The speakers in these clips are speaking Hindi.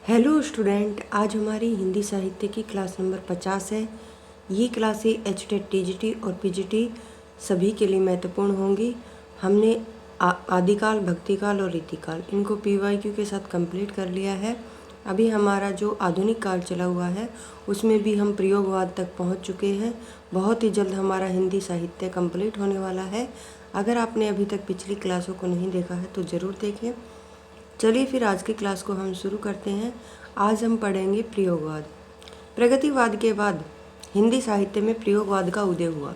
हेलो स्टूडेंट, आज हमारी हिंदी साहित्य की क्लास नंबर 50 है। ये क्लासें एचटेट टीजीटी और पीजीटी सभी के लिए महत्वपूर्ण होंगी। हमने आदिकाल, भक्तिकाल और रीतिकाल इनको पीवाईक्यू के साथ कंप्लीट कर लिया है। अभी हमारा जो आधुनिक काल चला हुआ है उसमें भी हम प्रयोगवाद तक पहुंच चुके हैं। बहुत ही जल्द हमारा हिंदी साहित्य कंप्लीट होने वाला है। अगर आपने अभी तक पिछली क्लासों को नहीं देखा है तो ज़रूर देखें। चलिए फिर आज की क्लास को हम शुरू करते हैं। आज हम पढ़ेंगे प्रयोगवाद। प्रगतिवाद के बाद हिंदी साहित्य में प्रयोगवाद का उदय हुआ।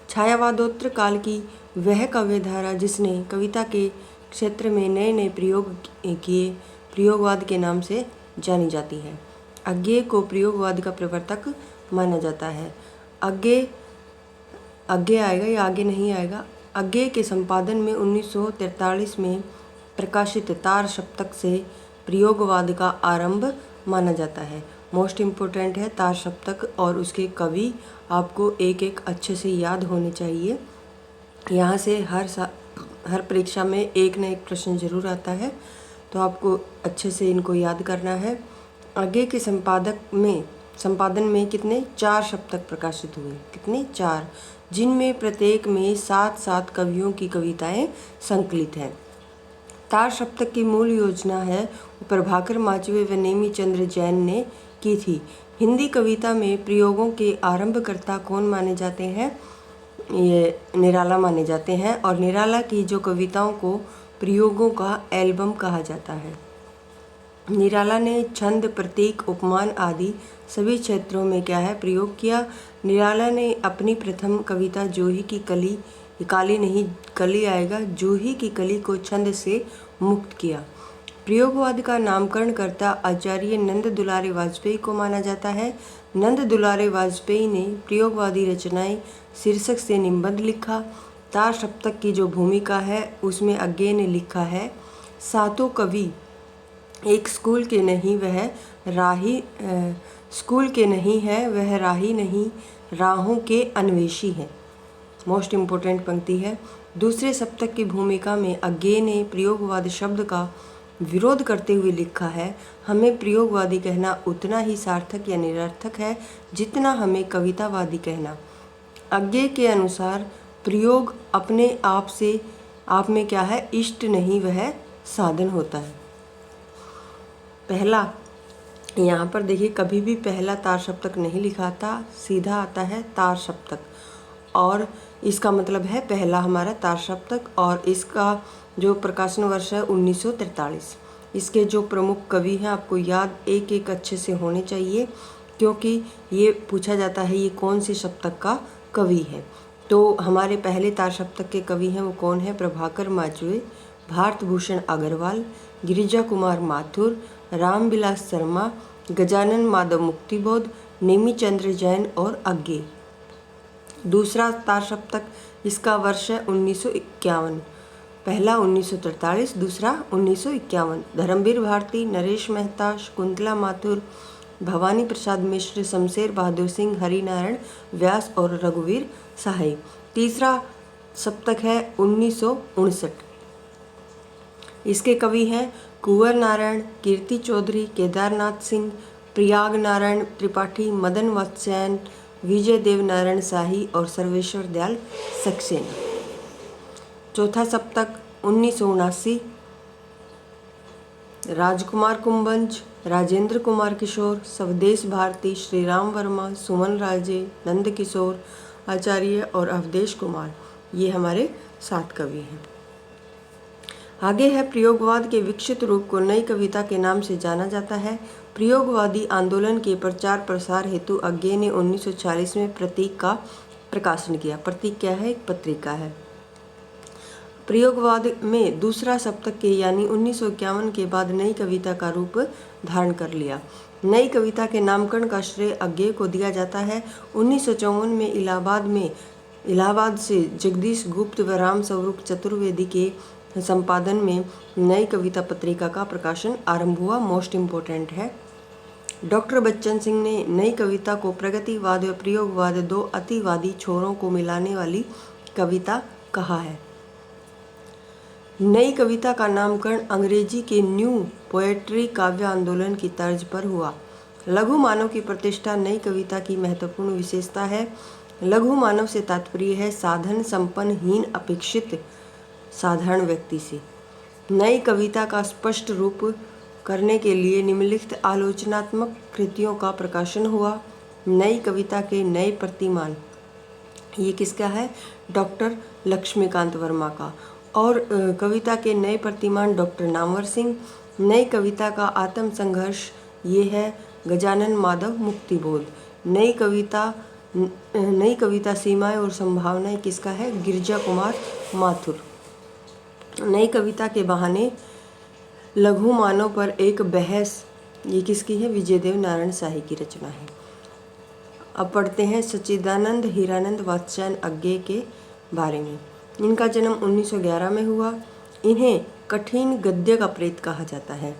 छायावादोत्तर काल की वह काव्यधारा जिसने कविता के क्षेत्र में नए नए प्रयोग किए प्रयोगवाद के नाम से जानी जाती है। अज्ञेय को प्रयोगवाद का प्रवर्तक माना जाता है। अज्ञेय आएगा या आगे नहीं आएगा। अज्ञेय के संपादन में 1943 में प्रकाशित तार सप्तक से प्रयोगवाद का आरंभ माना जाता है। मोस्ट इम्पोर्टेंट है तार सप्तक और उसके कवि आपको एक एक अच्छे से याद होने चाहिए। यहाँ से हर परीक्षा में एक न एक प्रश्न जरूर आता है, तो आपको अच्छे से इनको याद करना है। आगे के संपादन में कितने 4 सप्तक प्रकाशित हुए, कितने 4, जिनमें प्रत्येक में 7-7 कवियों की कविताएं संकलित हैं। तार सप्तक की मूल योजना है प्रभाकर माचवे व नेमी चंद्र जैन ने की थी। हिंदी कविता में प्रयोगों के आरंभकर्ता कौन माने जाते हैं? ये निराला माने जाते हैं और निराला की जो कविताओं को प्रयोगों का एल्बम कहा जाता है। निराला ने छंद, प्रतीक, उपमान आदि सभी क्षेत्रों में क्या है प्रयोग किया। निराला ने अपनी प्रथम कविता जूही की कली, काली नहीं कली आएगा, जूही की कली को छंद से मुक्त किया। प्रयोगवाद का नामकरण करता आचार्य नंद दुलारे वाजपेयी को माना जाता है। नंद दुलारे वाजपेयी ने प्रयोगवादी रचनाएं शीर्षक से निबंध लिखा। तार सप्तक की जो भूमिका है उसमें अज्ञेय ने लिखा है, सातों कवि एक स्कूल के नहीं वह राही नहीं, राहों के अन्वेषी हैं। मोस्ट इम्पोर्टेंट पंक्ति है। दूसरे सप्तक की भूमिका में अज्ञेय ने प्रयोगवाद शब्द का विरोध करते हुए लिखा है, हमें प्रयोगवादी कहना उतना ही सार्थक या निरर्थक है जितना हमें कवितावादी कहना। अज्ञेय के अनुसार प्रयोग अपने आप में क्या है, इष्ट नहीं, वह साधन होता है। पहला, यहाँ पर देखिए कभी भी पहला तार सप्तक नहीं लिखा था, सीधा आता है तार सप्तक और इसका मतलब है पहला हमारा तार सप्तक और इसका जो प्रकाशन वर्ष है 1943। इसके जो प्रमुख कवि हैं आपको याद एक एक अच्छे से होने चाहिए, क्योंकि ये पूछा जाता है ये कौन से सप्तक का कवि है। तो हमारे पहले तार सप्तक के कवि हैं वो कौन है? प्रभाकर माचवे, भारत भूषण अग्रवाल, गिरिजा कुमार माथुर, रामविलास शर्मा, गजानन माधव मुक्तिबोध, नेमी चंद्र जैन और अज्ञेय। दूसरा तार सप्तक, इसका वर्ष है 1951। पहला 1943, दूसरा 1951। धर्मवीर भारती, नरेश मेहता, शकुंतला माथुर, भवानी प्रसाद मिश्र, शमशेर बहादुर सिंह, हरिनारायण व्यास और रघुवीर सहाय। तीसरा सप्तक है 1959। इसके कवि हैं कुंवर नारायण, कीर्ति चौधरी, केदारनाथ सिंह, प्रयाग नारायण त्रिपाठी, मदन वत्स्यायन, विजय देव नारायण शाही और सर्वेश्वर दयाल सक्सेना। चौथा सप्तक 1979। राजकुमार कुंभंज, राजेंद्र कुमार किशोर, स्वदेश भारती, श्रीराम वर्मा, सुमन राजे, नंद किशोर आचार्य और अवधेश कुमार, ये हमारे 7 कवि हैं। आगे है प्रयोगवाद के विकसित रूप को नई कविता के नाम से जाना जाता है। प्रयोगवादी आंदोलन के प्रचार प्रसार हेतु अज्ञेय ने 1940 में प्रतीक का प्रकाशन किया। प्रतीक क्या है? एक पत्रिका है। प्रयोगवाद में दूसरा सप्तक के यानी 1951 के बाद नई कविता का रूप धारण कर लिया। नई कविता के नामकरण का श्रेय अज्ञेय को दिया जाता है। 1954 में इलाहाबाद से जगदीश गुप्त व राम स्वरूप चतुर्वेदी के संपादन में नई कविता पत्रिका का प्रकाशन आरंभ हुआ। मोस्ट इम्पोर्टेंट है। डॉक्टर बच्चन सिंह ने नई कविता को प्रगतिवाद व प्रयोगवाद, 2 अतिवादी छोरों को मिलाने वाली कविता कहा है। नई कविता का नामकरण अंग्रेजी के न्यू पोएट्री काव्य आंदोलन की तर्ज पर हुआ। लघु मानव की प्रतिष्ठा नई कविता की महत्वपूर्ण विशेषता है। लघु मानव से तात्पर्य है साधन संपन्न हीन अपेक्षित साधारण व्यक्ति से। नई कविता का स्पष्ट रूप करने के लिए निम्नलिखित आलोचनात्मक कृतियों का प्रकाशन हुआ। नई कविता के नए प्रतिमान, ये किसका है? डॉक्टर लक्ष्मीकांत वर्मा का। और कविता के नए प्रतिमान डॉक्टर नामवर सिंह। नई कविता का आत्म संघर्ष, ये है गजानन माधव मुक्तिबोध। नई कविता सीमाएं और संभावनाएं, किसका है? गिरिजा कुमार माथुर। नई कविता के बहाने लघु मानव पर एक बहस, ये किसकी है? विजयदेव नारायण शाही की रचना है। अब पढ़ते हैं सच्चिदानंद हीरानंद वात्स्यायन अज्ञे के बारे में। इनका जन्म 1911 में हुआ। इन्हें कठिन गद्य का प्रेत कहा जाता है।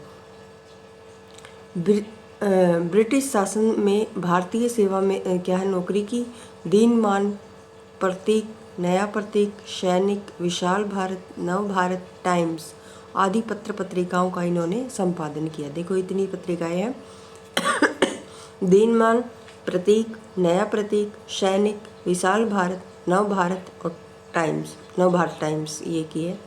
ब्रिटिश शासन में भारतीय सेवा में क्या है नौकरी की। दीनमान, प्रतीक, नया प्रतीक, सैनिक, विशाल भारत, नव भारत, टाइम्स आदि पत्र पत्रिकाओं का इन्होंने संपादन किया। देखो इतनी पत्रिकाएं हैं। दीनमान, प्रतीक, नया प्रतीक, सैनिक, विशाल भारत, नव भारत और टाइम्स, नव भारत टाइम्स, ये की है।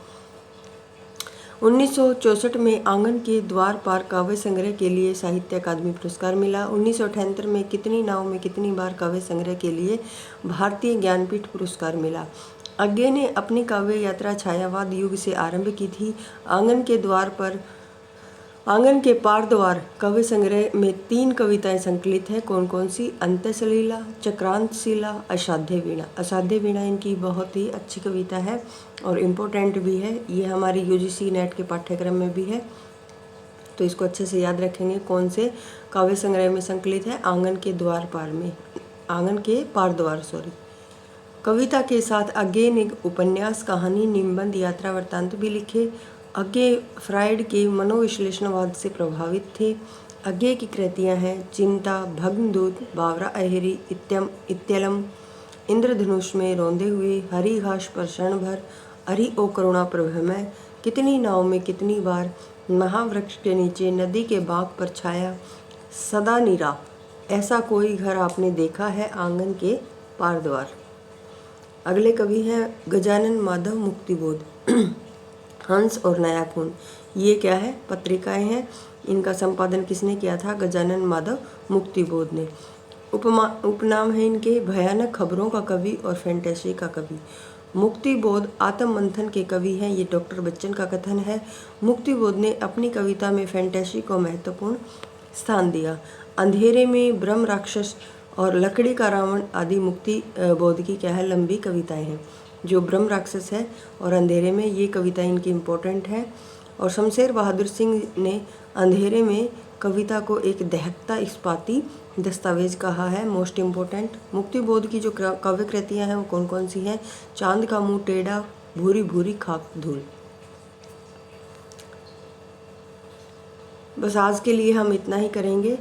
1964 में आंगन के द्वार पार काव्य संग्रह के लिए साहित्य अकादमी पुरस्कार मिला। 1978 में कितनी नाव में कितनी बार काव्य संग्रह के लिए भारतीय ज्ञानपीठ पुरस्कार मिला। अज्ञे ने अपनी काव्य यात्रा छायावाद युग से आरंभ की थी। आंगन के पार द्वार काव्य संग्रह में 3 कविताएं संकलित हैं। कौन कौन सी? अंत्यसलीला, चक्रांतशिला, असाध्य वीणा। असाध्य वीणा इनकी बहुत ही अच्छी कविता है और इम्पोर्टेंट भी है। ये हमारी यूजीसी नेट के पाठ्यक्रम में भी है, तो इसको अच्छे से याद रखेंगे। कौन से काव्य संग्रह में संकलित है? आंगन के पार द्वार कविता के साथ अज्ञे ने उपन्यास, कहानी, निबंध, यात्रा वृत्तांत भी लिखे। अज्ञे फ्रायड के मनोविश्लेषणवाद से प्रभावित थे। अज्ञे की कृतियां हैं चिंता, भग्नदूत, बावरा अहेरी, इत्यलम, इंद्रधनुष में रोंदे हुए, हरी घास पर क्षण भर, अरि ओ करुणा प्रभमय, कितनी नाव में कितनी बार, महावृक्ष के नीचे, नदी के बाग पर छाया, सदा नीरा, ऐसा कोई घर आपने देखा है, आंगन के पार द्वार। अगले कवि हैं गजानन माधव मुक्तिबोध। हंस और नया खून, ये क्या है? पत्रिकाएं हैं। इनका संपादन किसने किया था? गजानन माधव मुक्तिबोध ने। उपनाम है इनके भयानक खबरों का कवि और फैंटेसी का कवि। मुक्तिबोध आत्म मंथन के कवि हैं, ये डॉक्टर बच्चन का कथन है। मुक्तिबोध ने अपनी कविता में फैंटेसी को महत्वपूर्ण स्थान दिया। अंधेरे में, ब्रह्म राक्षस और लकड़ी का रावण आदि मुक्तिबोध की क्या है? लंबी कविताएं हैं। जो ब्रह्म राक्षस है और अंधेरे में, ये कविता इनकी इम्पोर्टेंट है। और शमशेर बहादुर सिंह ने अंधेरे में कविता को एक दहकता इस्पाती दस्तावेज कहा है, मोस्ट इम्पोर्टेंट। मुक्तिबोध की जो काव्य कृतियाँ हैं वो कौन कौन सी हैं? चांद का मुंह टेढ़ा, भूरी भूरी खाक धूल। बस आज के लिए हम इतना ही करेंगे।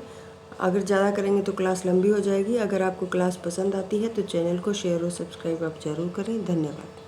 अगर ज़्यादा करेंगे तो क्लास लंबी हो जाएगी। अगर आपको क्लास पसंद आती है तो चैनल को शेयर और सब्सक्राइब आप जरूर करें। धन्यवाद।